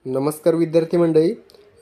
नमस्कार विद्यार्थी मंडळी,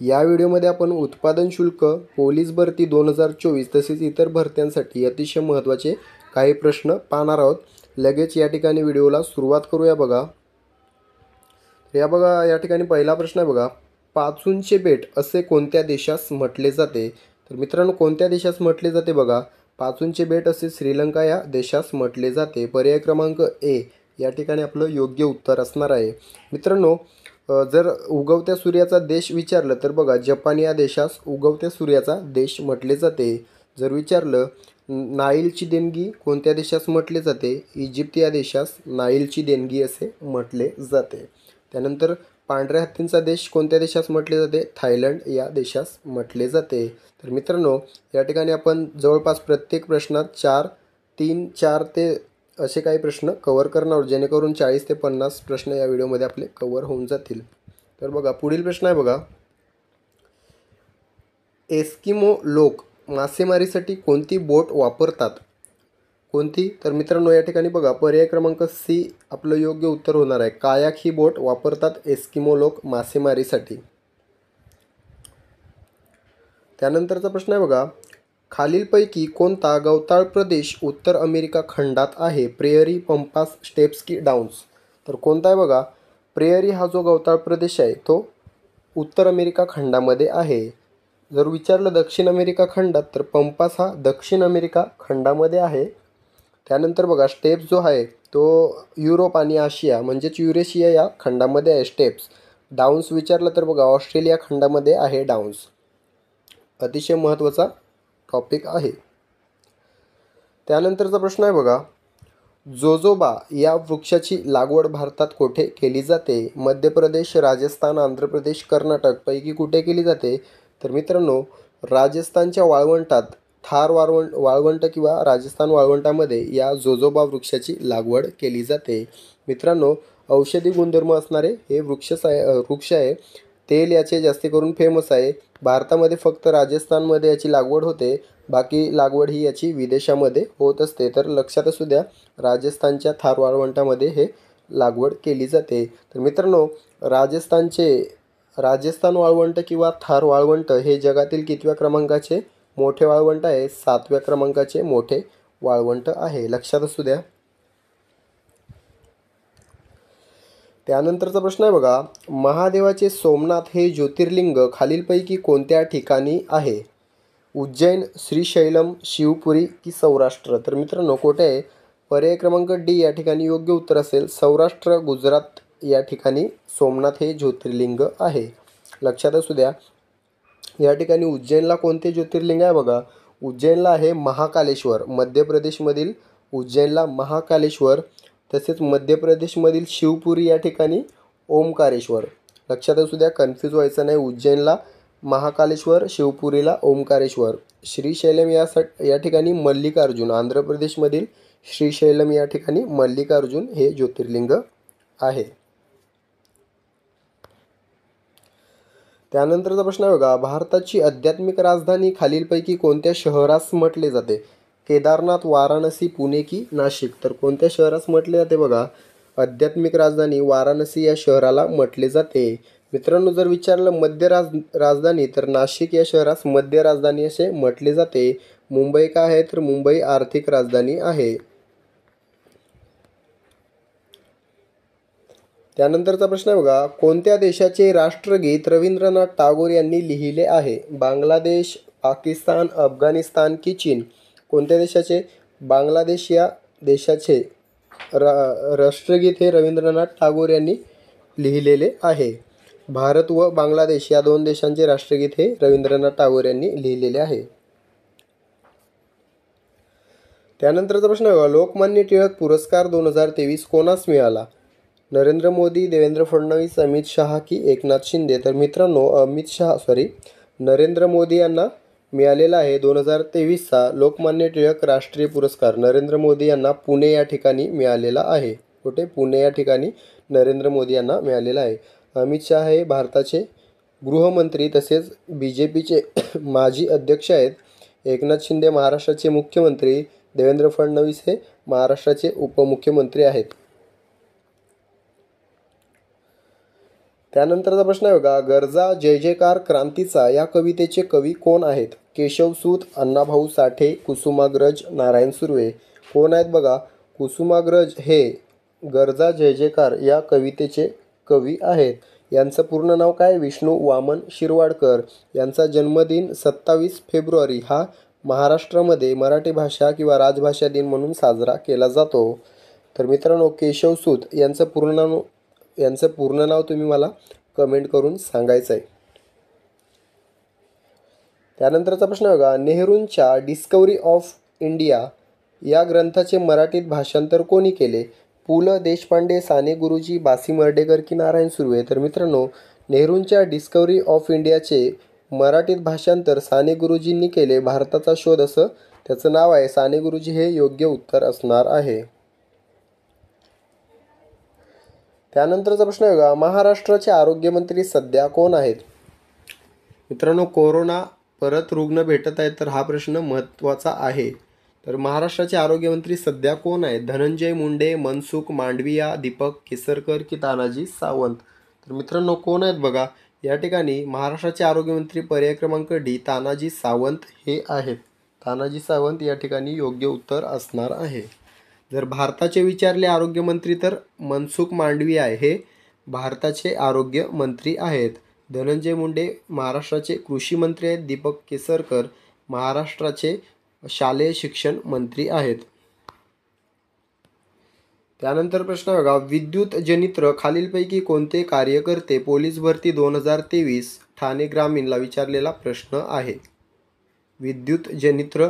या व्हिडिओमध्ये आपण उत्पादन शुल्क, पोलीस भरती 2024 तसेच इतर भरत्यांसाठी अतिशय महत्त्वाचे काही प्रश्न पाहणार आहोत। लगेच या ठिकाणी व्हिडिओला सुरुवात करूया। बघा या ठिकाणी पहिला प्रश्न आहे बघा, पाचूंचे बेट असे कोणत्या देशास म्हटले जाते? तर मित्रांनो, कोणत्या देशास म्हटले जाते? बघा, पाचूंचे बेट असे श्रीलंका या देशास म्हटले जाते। पर्याय क्रमांक ए या ठिकाणी आपलं योग्य उत्तर असणार आहे। मित्रांनो, जर उगवत्या सूर्याचा देश विचारलं तर बघा, जपान या देशास उगवत्या सूर्याचा देश म्हटले जाते। जर विचारलं नाईलची देणगी कोणत्या देशास म्हटले जाते? इजिप्त या देशास नाईलची देणगी असे म्हटले जाते। त्यानंतर पांढऱ्या हत्तींचा देश कोणत्या देशास म्हटले जाते? थायलंड या देशास म्हटले जाते। तर मित्रांनो, या ठिकाणी आपण जवळपास प्रत्येक प्रश्नात 4 ते असे काही प्रश्न कव्हर करणार आहोत, जेणेकरून 40 ते 50 प्रश्न या व्हिडिओमध्ये आपले कव्हर होऊन जातील। तर बघा, पुढील प्रश्न आहे बघा, एस्किमो लोक मासेमारीसाठी कोणती बोट वापरतात? कोणती? तर मित्रांनो, या ठिकाणी बघा, पर्याय क्रमांक सी आपलं योग्य उत्तर होणार आहे। कायाक ही बोट वापरतात एस्किमो लोक मासेमारीसाठी। त्यानंतरचा प्रश्न आहे बघा, खालीलपैकी कोणता गवताळ प्रदेश उत्तर अमेरिका खंडात आहे? प्रेयरी, पंपास, स्टेप्स की डाउन्स? तर कोणता आहे बघा, प्रेयरी हा जो गवताळ प्रदेश आहे तो उत्तर अमेरिका खंडामध्ये आहे। जर विचारलं दक्षिण अमेरिका खंडात, तर पंपास हा दक्षिण अमेरिका खंडामध्ये आहे। त्यानंतर बघा, स्टेप्स जो आहे तो युरोप आणि आशिया म्हणजेच युरेशिया या खंडामध्ये आहे स्टेप्स। डाउन्स विचारलं तर बघा, ऑस्ट्रेलिया खंडामध्ये आहे डाउन्स। अतिशय महत्त्वाचा टॉपिक आहे। त्यानंतरचा प्रश्न आहे बघा, जोजोबा या वृक्षाची लागवड भारतात कुठे केली जाते? मध्य प्रदेश, राजस्थान, आंध्र प्रदेश, कर्नाटक पैकी कुठे केली जाते? तर मित्रांनो, राजस्थानच्या वाळवंटात, थार वाळवंट किंवा राजस्थान वाळवंटामध्ये या जोजोबा वृक्षाची लागवड केली जाते। मित्रांनो, औषधी गुणधर्म असणारे हे वृक्ष आहे। तेल याचे जास्त करून फेमस आहे। भारतामध्ये फक्त राजस्थानमध्ये याची लागवड होते, बाकी लागवड ही याची विदेशामध्ये होत असते। तर लक्षात असू द्या, राजस्थानच्या थार वाळवंटामध्ये हे लागवड केली जाते। तर मित्रांनो, राजस्थान वाळवंट किंवा थार वाळवंट हे जगातील कितव्या क्रमांकाचे मोठे वाळवंट आहे? 7व्या क्रमांकाचे मोठे वाळवंट आहे, लक्षात असू द्या। त्यानंतरचा प्रश्न आहे बघा, महादेवाचे सोमनाथ हे ज्योतिर्लिंग खालीलपैकी कोणत्या ठिकाणी आहे? उज्जैन, श्रीशैलम, शिवपुरी की सौराष्ट्र? तर मित्रांनो, कुठे आहे? पर्याय क्रमांक डी या ठिकाणी योग्य उत्तर असेल। सौराष्ट्र, गुजरात या ठिकाणी सोमनाथ हे ज्योतिर्लिंग आहे, लक्षात असू द्या। या ठिकाणी उज्जैनला कोणते ज्योतिर्लिंग आहे? बघा, उज्जैनला आहे महाकालेश्वर। मध्य प्रदेशमधील उज्जैनला महाकालेश्वर, तसेच मध्य प्रदेशमधील शिवपुरी या ठिकाणी ओमकारेश्वर। लक्षात असू द्या, कन्फ्यूज व्हायचं नाही। उज्जैनला महाकालेश्वर, शिवपुरीला ओमकारेश्वर। श्रीशैलम या ठिकाणी मल्लिकार्जुन, आंध्र प्रदेशमधील श्रीशैलम या ठिकाणी मल्लिकार्जुन हे ज्योतिर्लिंग आहे। त्यानंतरचा प्रश्न आहे बघा, भारताची आध्यात्मिक राजधानी खालीलपैकी कोणत्या शहरास म्हटले जाते? केदारनाथ, वाराणसी, पुणे की नाशिक? तर कोणत्या शहरास म्हटले जाते? बघा, आध्यात्मिक राजधानी वाराणसी या शहराला म्हटले जाते। मित्रांनो, जर विचारलं मध्य राजधानी, तर नाशिक या शहरास मध्य राजधानी असे म्हटले जाते। मुंबई काय आहे? तर मुंबई आर्थिक राजधानी आहे। त्यानंतरचा प्रश्न आहे बघा, कोणत्या देशाचे राष्ट्रगीत रवींद्रनाथ टागोर यांनी लिहिले आहे? बांगलादेश, पाकिस्तान, अफगाणिस्तान की चीन? कोणत्या देशाचे? बांगलादेश या देशाचे राष्ट्रगीत हे रवींद्रनाथ टागोर यांनी लिहिलेले आहे। भारत व बांगलादेश या दोन देशांचे राष्ट्रगीत हे रवींद्रनाथ टागोर यांनी लिहिलेले आहे। त्यानंतरचा प्रश्न आहे, लोकमान्य टिळक पुरस्कार 2023 कोणास मिळाला? नरेंद्र मोदी, देवेंद्र फडणवीस, अमित शहा की एकनाथ शिंदे? तर मित्रांनो, नरेंद्र मोदी यांना मिळालेला आहे 2023चा लोकमान्य टिळक राष्ट्रीय पुरस्कार। नरेंद्र मोदी यांना पुणे या ठिकाणी मिळालेला आहे। कुठे? पुणे या ठिकाणी नरेंद्र मोदी यांना मिळालेला आहे। अमित शहा हे भारताचे गृहमंत्री तसेच BJPचे माजी अध्यक्ष आहेत। एकनाथ शिंदे महाराष्ट्राचे मुख्यमंत्री, देवेंद्र फडणवीस हे महाराष्ट्राचे उपमुख्यमंत्री आहेत। त्यानंतरचा प्रश्न आहे बघा, गरजा जय जयकार क्रांतीचा या कवितेचे कवी कोण आहेत? केशवसूत, अण्णाभाऊ साठे, कुसुमाग्रज, नारायण सुर्वे. कोण आहेत बघा? कुसुमाग्रज हे गरजा जय जयकार या कवितेचे कवी आहेत. यांचं पूर्ण नाव काय? विष्णू वामन शिरवाडकर. यांचा जन्मदिन 27 फेब्रुवारी हा महाराष्ट्रामध्ये मराठी भाषा किंवा राजभाषा दिन म्हणून साजरा केला जातो. तर मित्रांनो, केशवसूत यांचं पूर्ण नाव तुम्ही मला कमेंट करून सांगायचं आहे. त्यानंतरचा प्रश्न बघा, नेहरूंच्या डिस्कवरी ऑफ इंडिया या ग्रंथाचे मराठीत भाषांतर कोणी केले? पु ल देशपांडे, साने गुरुजी, बासी मर्ढेकर की नारायण सुर्वे. तर मित्रांनो, नेहरूंच्या डिस्कवरी ऑफ इंडियाचे मराठीत भाषांतर साने गुरुजींनी केले. भारताचा शोध असं त्याचं नाव आहे. साने गुरुजी हे योग्य उत्तर असणार आहे. त्यानंतरचा प्रश्न आहे बघा, महाराष्ट्राचे आरोग्यमंत्री सध्या कोण आहेत? मित्रांनो, कोरोना परत रुग्ण भेटत आहेत, तर हा प्रश्न महत्त्वाचा आहे. तर महाराष्ट्राचे आरोग्यमंत्री सध्या कोण आहेत? धनंजय मुंडे, मनसुख मांडविया, दीपक केसरकर की तानाजी सावंत. तर मित्रांनो, कोण आहेत बघा? या ठिकाणी महाराष्ट्राचे आरोग्यमंत्री पर्याय क्रमांक डी तानाजी सावंत हे आहेत. तानाजी सावंत या ठिकाणी योग्य उत्तर असणार आहे. जर भारताचे विचारले आरोग्यमंत्री तर मनसुख मांडविया हे भारताचे आरोग्यमंत्री आहेत. धनंजय मुंडे महाराष्ट्राचे कृषी मंत्री आहेत. दीपक केसरकर महाराष्ट्राचे शालेय शिक्षण मंत्री आहेत. त्यानंतर प्रश्न बघा, विद्युत जनित्र खालीलपैकी कोणते कार्य करते? पोलीस भरती 2023 ठाणे ग्रामीणला विचारलेला प्रश्न आहे. विद्युत जनित्र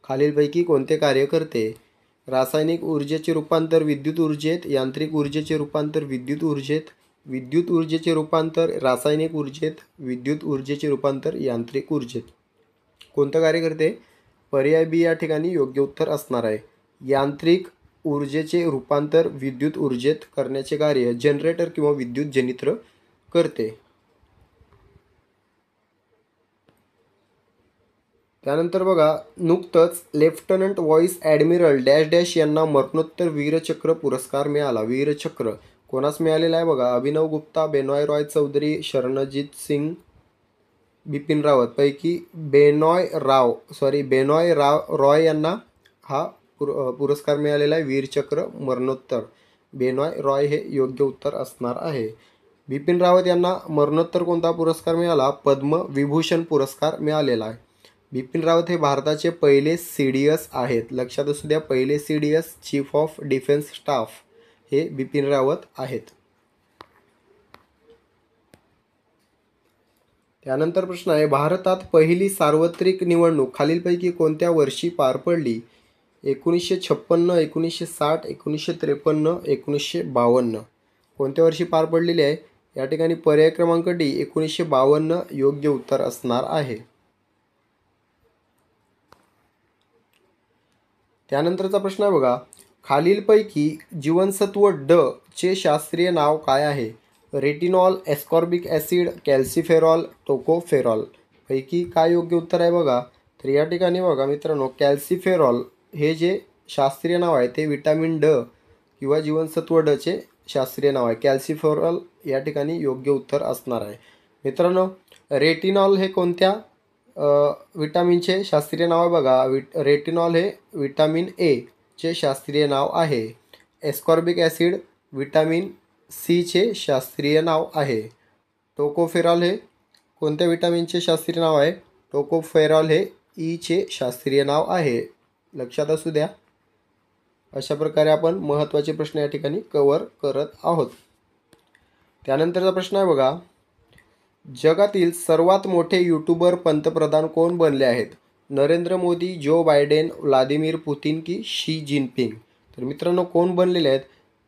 खालीलपैकी कोणते कार्य करते? रासायनिक ऊर्जेचे रूपांतर विद्युत ऊर्जेत, यांत्रिक ऊर्जेचे रूपांतर विद्युत ऊर्जेत, विद्युत ऊर्जेचे रूपांतर रासायनिक ऊर्जेत, विद्युत ऊर्जेचे रूपांतर यांत्रिक ऊर्जेत. कोणतं कार्य करते? पर्याय बी या ठिकाणी योग्य उत्तर असणार आहे. यांत्रिक ऊर्जेचे रूपांतर विद्युत ऊर्जेत करण्याचे कार्य जनरेटर किंवा विद्युत जनित्र करते. त्यानंतर बघा, नुकतंच lieutenant vice admiral dash dash यांना मरणोत्तर वीरचक्र पुरस्कार मिळाला. वीरचक्र कोणास मिळालेला आहे बघा? अभिनव गुप्ता, बेनॉय रॉय चौधरी, शरणजीत सिंग, बिपिन रावत पैकी बेनॉय रॉय यांना हा पुरस्कार मिळालेला आहे. वीरचक्र मरणोत्तर बेनॉय रॉय हे योग्य उत्तर असणार आहे. बिपिन रावत यांना मरणोत्तर कोणता पुरस्कार मिळाला? पद्मविभूषण पुरस्कार मिळालेला आहे. बिपिन रावत हे भारताचे पहिले CDS आहेत. लक्षात असू द्या, पहिले CDS chief of defence staff हे बिपिन रावत आहेत. त्यानंतर प्रश्न आहे, भारतात पहिली सार्वत्रिक निवडणूक खालीलपैकी कोणत्या वर्षी पार पडली? 1956, 1960, 1953, 1952. कोणत्या वर्षी पार पडलेली आहे? या ठिकाणी पर्याय क्रमांक डी 1952 योग्य उत्तर असणार आहे. त्यानंतरचा प्रश्न आहे बघा, खालीलपैकी जीवनसत्व ड चे शास्त्रीय नाव काय आहे? रेटिनॉल, एस्कॉर्बिक ॲसिड, कॅल्सिफेरॉल, टोकोफेरॉल पैकी काय योग्य उत्तर आहे बघा? तर या ठिकाणी बघा मित्रांनो, कॅल्सिफेरॉल हे जे शास्त्रीय नाव आहे ते विटॅमिन ड किंवा जीवनसत्व ड चे शास्त्रीय नाव आहे. कॅल्सिफेरॉल या ठिकाणी योग्य उत्तर असणार आहे. मित्रांनो, रेटिनॉल हे कोणत्या विटॅमिनचे शास्त्रीय नाव आहे बघा? रेटिनॉल हे विटॅमिन ए चे शास्त्रीय नाव आहे. एस्कॉर्बिक ॲसिड विटॅमिन सी चे शास्त्रीय नाव आहे. टोकोफेरॉल हे कोणत्या विटॅमिनचे शास्त्रीय नाव आहे? टोकोफेरॉल हे ई चे शास्त्रीय नाव आहे. लक्षात असू द्या. अशा प्रकारे आपण महत्त्वाचे प्रश्न या ठिकाणी कव्हर करत आहोत. त्यानंतरचा प्रश्न आहे बघा, जगातील सर्वात मोठे यूट्यूबर पंतप्रधान कोण बनले आहेत? Narendra Modi, Joe Biden, Vladimir Putin की शी जिनपिंग. तर मित्रांनो, कोण बनलेले आहेत?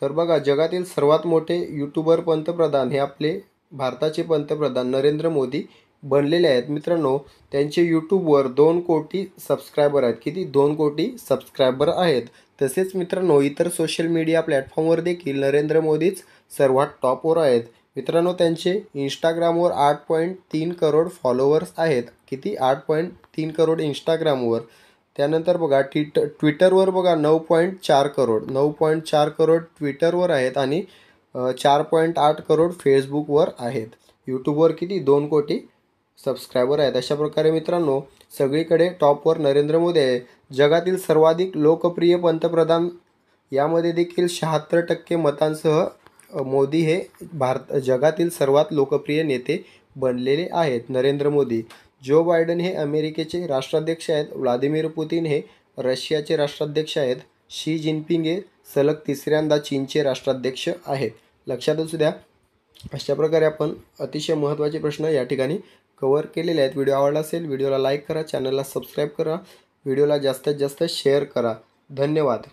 तर बघा, जगातील सर्वात मोठे यूट्यूबर पंतप्रधान हे आपले भारताचे पंतप्रधान नरेंद्र मोदी बनलेले आहेत. मित्रांनो, त्यांचे यूट्यूबवर 2 कोटी सबस्क्रायबर आहेत. किती? 2 कोटी सबस्क्रायबर आहेत. तसेच मित्रांनो, इतर सोशल मीडिया प्लॅटफॉर्मवर देखील नरेंद्र मोदीच सर्वात टॉपवर आहेत. मित्रांनो, त्यांचे इंस्टाग्रामवर 8.3 करोड फॉलोअर्स आहेत. किती? 8.3 करोड इंस्टाग्रामवर. त्यानंतर बघा, ट्विटरवर बघा 9.4 करोड ट्विटरवर आहेत आणि 4.8 करोड फेसबुकवर आहेत. यूट्यूबवर किती 2 कोटी सबस्क्रायबर आहेत. अशा प्रकारे मित्रांनो सगळीकडे टॉपवर नरेंद्र मोदी आहे. जगातील सर्वाधिक लोकप्रिय पंतप्रधान यामध्ये देखील 76% मतांसह मोदी हे जगातील सर्वात लोकप्रिय नेते बनलेले आहेत. नरेंद्र मोदी. जो बायडन हे अमेरिकेचे राष्ट्राध्यक्ष आहेत. व्लादिमीर पुतिन हे रशियाचे राष्ट्राध्यक्ष आहेत. शी जिनपिंग हे सलग तिसऱ्यांदा चीनचे राष्ट्राध्यक्ष आहेत. लक्षात असू द्या. अशा प्रकारे आपण अतिशय महत्त्वाचे प्रश्न या ठिकाणी कव्हर केलेले आहेत. व्हिडिओ आवडला असेल व्हिडिओला लाईक करा, चॅनलला सबस्क्राईब करा, व्हिडिओला जास्तीत जास्त शेअर करा. धन्यवाद.